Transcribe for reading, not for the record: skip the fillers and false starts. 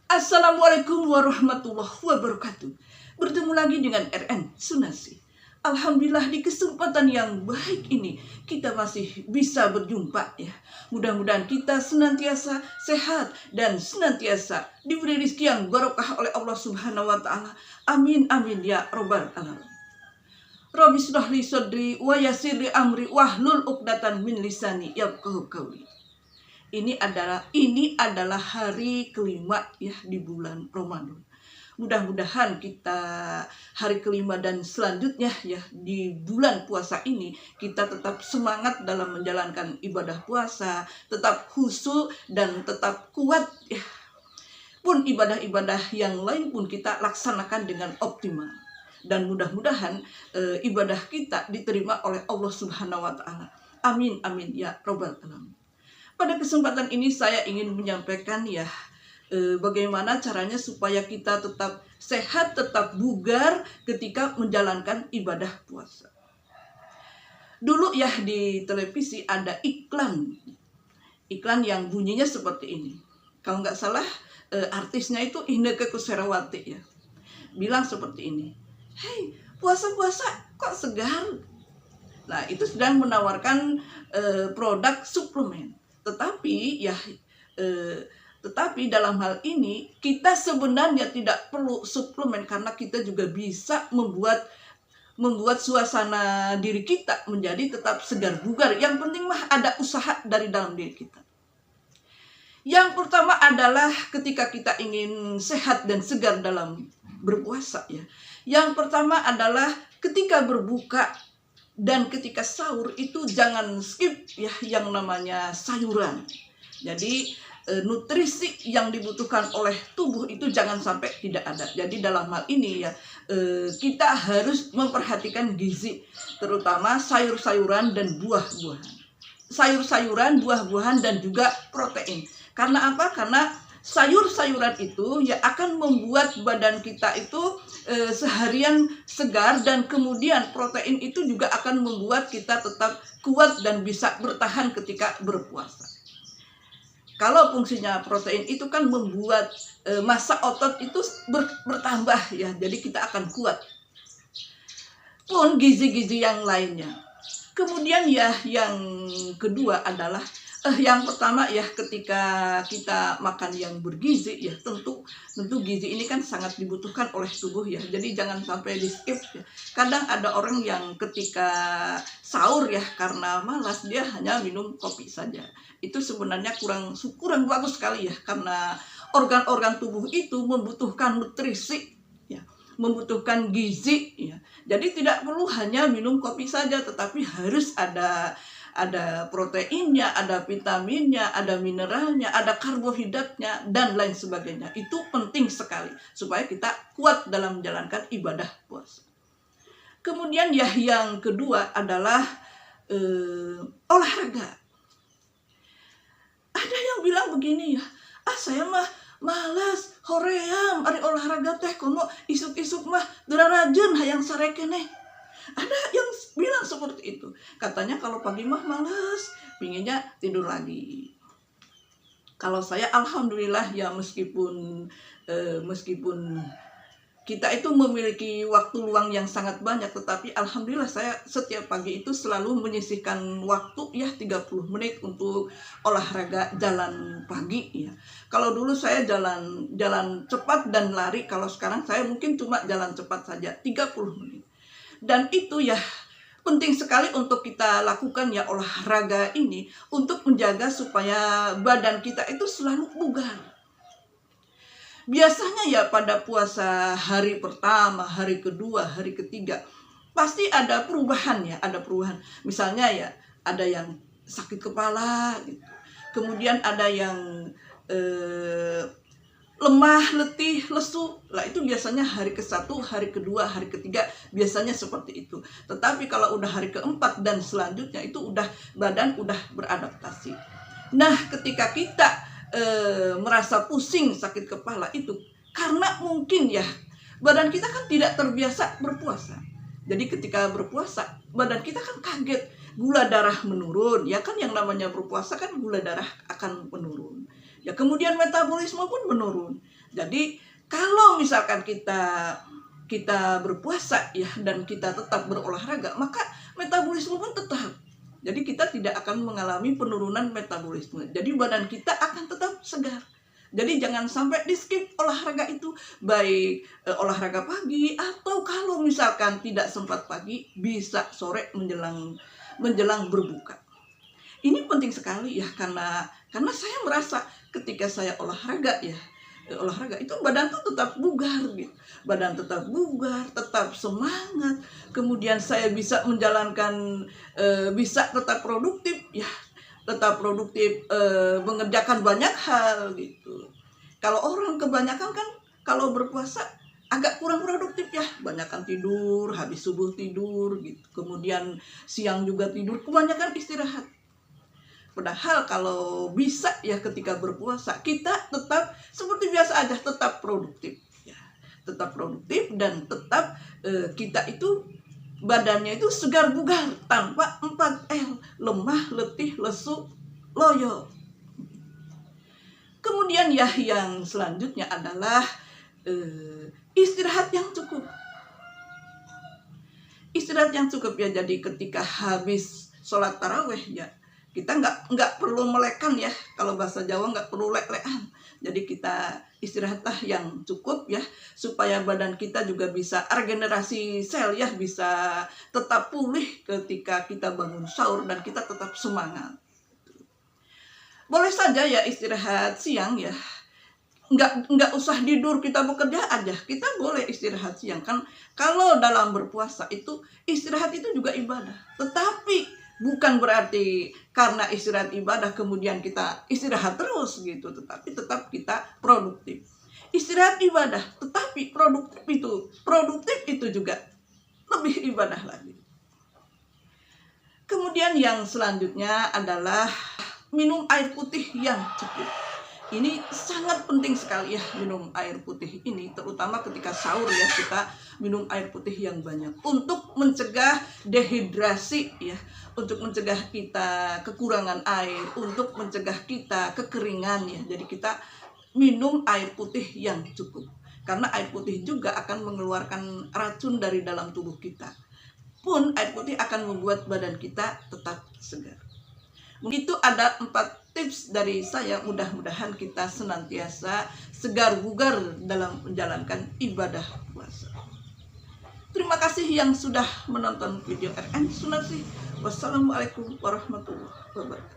Assalamualaikum warahmatullahi wabarakatuh. Bertemu lagi dengan RN Sunasi. Alhamdulillah di kesempatan yang baik ini kita masih bisa berjumpa ya. Mudah-mudahan kita senantiasa sehat dan senantiasa diberi rezeki yang barokah oleh Allah Subhanahu wa taala. Amin amin ya rabbal alamin. Rabbi shrah li sadri wa yassir li amri wahlul 'uqdatam min lisani yafqahu qawli. Ini adalah hari kelima ya di bulan Ramadan. Mudah-mudahan kita hari kelima dan selanjutnya ya di bulan puasa ini kita tetap semangat dalam menjalankan ibadah puasa, tetap khusyuk dan tetap kuat ya. Pun ibadah-ibadah yang lain pun kita laksanakan dengan optimal. Dan mudah-mudahan ibadah kita diterima oleh Allah Subhanahu wa taala. Amin amin ya rabbal alamin. Pada kesempatan ini saya ingin menyampaikan ya bagaimana caranya supaya kita tetap sehat, tetap bugar ketika menjalankan ibadah puasa. Dulu ya di televisi ada iklan yang bunyinya seperti ini. Kalau nggak salah artisnya itu Inneke Koesherawati ya. Bilang seperti ini, "Hei, puasa-puasa kok segar?" Nah, itu sedang menawarkan produk suplemen. Tetapi dalam hal ini kita sebenarnya tidak perlu suplemen karena kita juga bisa membuat suasana diri kita menjadi tetap segar bugar. Yang penting mah ada usaha dari dalam diri kita. Yang pertama adalah ketika kita ingin sehat dan segar dalam berpuasa ya. Yang pertama adalah ketika berbuka dan ketika sahur itu jangan skip ya yang namanya sayuran. Jadi nutrisi yang dibutuhkan oleh tubuh itu jangan sampai tidak ada. Jadi dalam hal ini ya kita harus memperhatikan gizi, terutama sayur-sayuran dan buah-buahan. Sayur-sayuran, buah-buahan dan juga protein. Karena apa? Karena sayur-sayuran itu ya akan membuat badan kita itu seharian segar, dan kemudian protein itu juga akan membuat kita tetap kuat dan bisa bertahan ketika berpuasa. Kalau fungsinya protein itu kan membuat massa otot itu bertambah ya, jadi kita akan kuat. Pun gizi-gizi yang lainnya. Kemudian ya yang kedua adalah yang pertama ya ketika kita makan yang bergizi ya tentu gizi ini kan sangat dibutuhkan oleh tubuh ya, jadi jangan sampai di skip ya. Kadang ada orang yang ketika sahur ya karena malas dia hanya minum kopi saja. Itu sebenarnya kurang bagus sekali ya, karena organ-organ tubuh itu membutuhkan nutrisi ya, membutuhkan gizi ya. Jadi tidak perlu hanya minum kopi saja, tetapi harus ada proteinnya, ada vitaminnya, ada mineralnya, ada karbohidratnya, dan lain sebagainya. Itu penting sekali supaya kita kuat dalam menjalankan ibadah puasa. Kemudian ya yang kedua adalah olahraga. Ada yang bilang begini ya, saya mah malas, hoream, ari olahraga teh komo isuk-isuk mah darajen hayang sarekeneh. Ada yang bilang seperti itu. Katanya kalau pagi mah males, pinginnya tidur lagi. Kalau saya alhamdulillah ya meskipun kita itu memiliki waktu luang yang sangat banyak, tetapi alhamdulillah saya setiap pagi itu selalu menyisihkan waktu ya 30 menit untuk olahraga jalan pagi ya. Kalau dulu saya jalan cepat dan lari, kalau sekarang saya mungkin cuma jalan cepat saja 30 menit. Dan itu ya penting sekali untuk kita lakukan ya olahraga ini untuk menjaga supaya badan kita itu selalu bugar. Biasanya ya pada puasa hari pertama, hari kedua, hari ketiga pasti ada perubahan ya, ada perubahan. Misalnya ya ada yang sakit kepala gitu. Kemudian ada yang lemah, letih, lesu. Lah itu biasanya hari ke-1, hari kedua, hari ketiga biasanya seperti itu. Tetapi kalau udah hari keempat dan selanjutnya itu badan udah beradaptasi. Nah, ketika kita merasa pusing, sakit kepala itu karena mungkin ya badan kita kan tidak terbiasa berpuasa. Jadi ketika berpuasa badan kita kan kaget, gula darah menurun. Ya kan yang namanya berpuasa kan gula darah akan menurun. Ya kemudian metabolisme pun menurun. Jadi kalau misalkan kita berpuasa ya dan kita tetap berolahraga, maka metabolisme pun tetap. Jadi kita tidak akan mengalami penurunan metabolisme. Jadi badan kita akan tetap segar. Jadi jangan sampai di skip olahraga itu, baik olahraga pagi atau kalau misalkan tidak sempat pagi, bisa sore menjelang berbuka. Ini penting sekali ya, karena saya merasa ketika saya olahraga itu badan tuh tetap bugar gitu. Badan tetap bugar, tetap semangat. Kemudian saya bisa menjalankan, bisa tetap produktif ya, mengerjakan banyak hal gitu. Kalau orang kebanyakan kan kalau berpuasa agak kurang produktif ya, banyakan tidur, habis subuh tidur gitu. Kemudian siang juga tidur, kebanyakan istirahat. Padahal kalau bisa ya ketika berpuasa kita tetap seperti biasa aja, tetap produktif ya. Tetap produktif dan tetap kita itu badannya itu segar bugar tanpa 4L, lemah, letih, lesu, loyo. Kemudian ya yang selanjutnya adalah istirahat yang cukup. Istirahat yang cukup ya, jadi ketika habis sholat taraweh ya, kita nggak perlu melekan ya, kalau bahasa Jawa nggak perlu lek-lekan. Jadi kita istirahatlah yang cukup ya, supaya badan kita juga bisa regenerasi sel ya, bisa tetap pulih ketika kita bangun sahur dan kita tetap semangat. Boleh saja ya istirahat siang ya, nggak usah tidur, kita bekerja aja, kita boleh istirahat siang kan. Kalau dalam berpuasa itu istirahat itu juga ibadah, tetapi bukan berarti karena istirahat ibadah kemudian kita istirahat terus gitu, tetapi tetap kita produktif. Istirahat ibadah, tetapi produktif itu juga lebih ibadah lagi. Kemudian yang selanjutnya adalah minum air putih yang cukup. Ini sangat penting sekali ya, minum air putih ini, terutama ketika sahur ya, kita minum air putih yang banyak untuk mencegah dehidrasi ya, untuk mencegah kita kekurangan air, untuk mencegah kita kekeringan ya. Jadi kita minum air putih yang cukup, karena air putih juga akan mengeluarkan racun dari dalam tubuh kita. Pun air putih akan membuat badan kita tetap segar. Itu ada 4 tips dari saya, mudah-mudahan kita senantiasa segar bugar dalam menjalankan ibadah puasa. Terima kasih yang sudah menonton video RN Sunarsi. Wassalamualaikum warahmatullahi wabarakatuh.